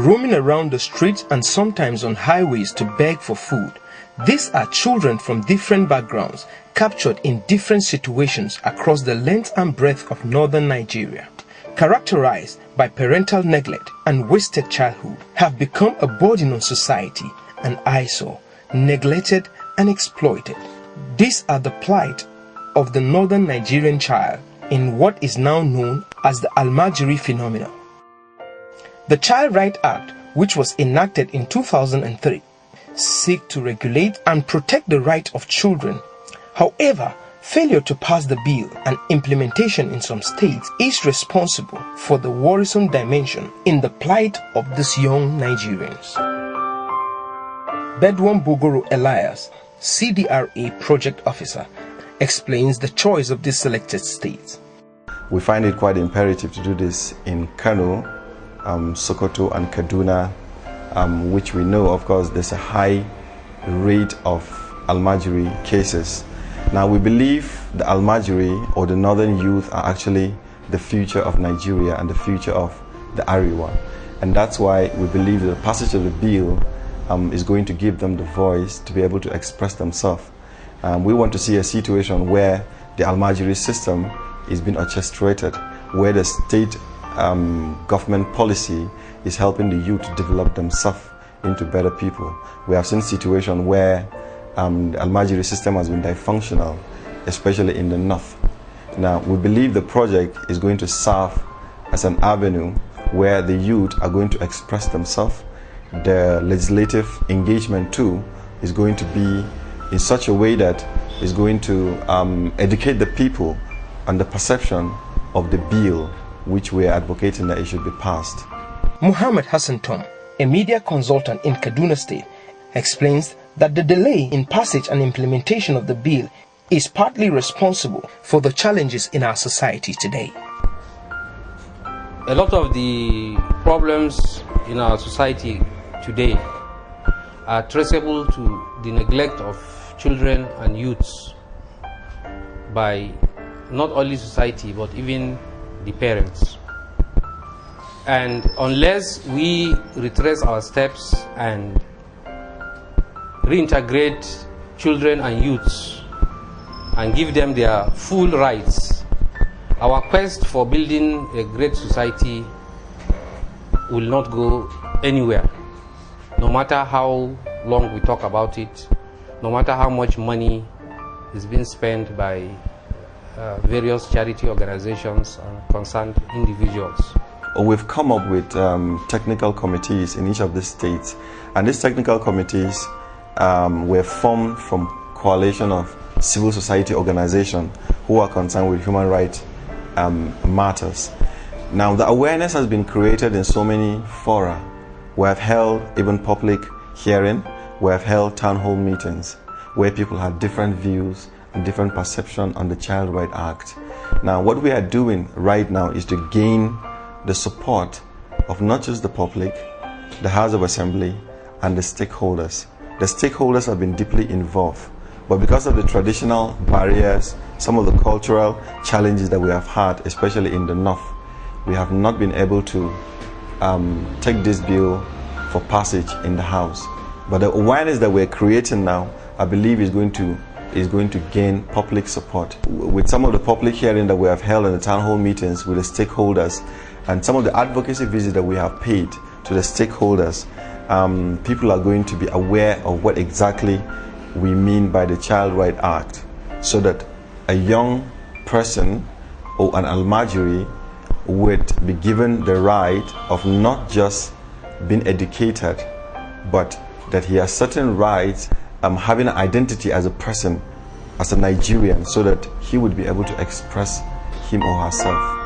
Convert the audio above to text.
roaming around the streets and sometimes on highways to beg for food. These are children from different backgrounds, captured in different situations across the length and breadth of northern Nigeria. Characterized by parental neglect and wasted childhood, have become a burden on society, an eyesore, neglected and exploited. These are the plight of the northern Nigerian child in what is now known as the Almajiri phenomenon. The Child Rights Act, which was enacted in 2003, seeks to regulate and protect the rights of children. However, failure to pass the bill and implementation in some states is responsible for the worrisome dimension in the plight of these young Nigerians. Bedwam Bogoro Elias, Cdra project officer, explains the choice of these selected states. We find it quite imperative to do this in Kano, Sokoto and Kaduna, which we know, of course, there's a high rate of Almajiri cases. Now, we believe the Almajiri or the northern youth are actually the future of Nigeria and the future of the Ariwa. And that's why we believe that the passage of the bill is going to give them the voice to be able to express themselves. We want to see a situation where the Almajiri system is being orchestrated, where the state government policy is helping the youth to develop themselves into better people. We have seen situations where the Almajiri system has been dysfunctional, especially in the north. Now, we believe the project is going to serve as an avenue where the youth are going to express themselves. The legislative engagement too is going to be in such a way that is going to educate the people on the perception of the bill which we are advocating that it should be passed. Muhammad Hassan Tom, a media consultant in Kaduna State, explains that the delay in passage and implementation of the bill is partly responsible for the challenges in our society today. A lot of the problems in our society today are traceable to the neglect of children and youths by not only society but even the parents. And unless we retrace our steps and reintegrate children and youths and give them their full rights, our quest for building a great society will not go anywhere. No matter how long we talk about it, no matter how much money is being spent by various charity organizations and concerned individuals. We've come up with technical committees in each of the states, and these technical committees were formed from coalition of civil society organizations who are concerned with human rights matters. Now, the awareness has been created in so many fora. We have held even public hearing, we have held town hall meetings where people had different views and different perception on the Child Rights Act. Now, what we are doing right now is to gain the support of not just the public, the House of Assembly, and the stakeholders. The stakeholders have been deeply involved, but because of the traditional barriers, some of the cultural challenges that we have had, especially in the north, we have not been able to take this bill for passage in the House. But the awareness that we're creating now, I believe is going to gain public support. With some of the public hearing that we have held in the town hall meetings with the stakeholders and some of the advocacy visits that we have paid to the stakeholders, people are going to be aware of what exactly we mean by the Child Rights Act, so that a young person or an Almajiri would be given the right of not just being educated, but that he has certain rights, having an identity as a person, as a Nigerian, so that he would be able to express him or herself.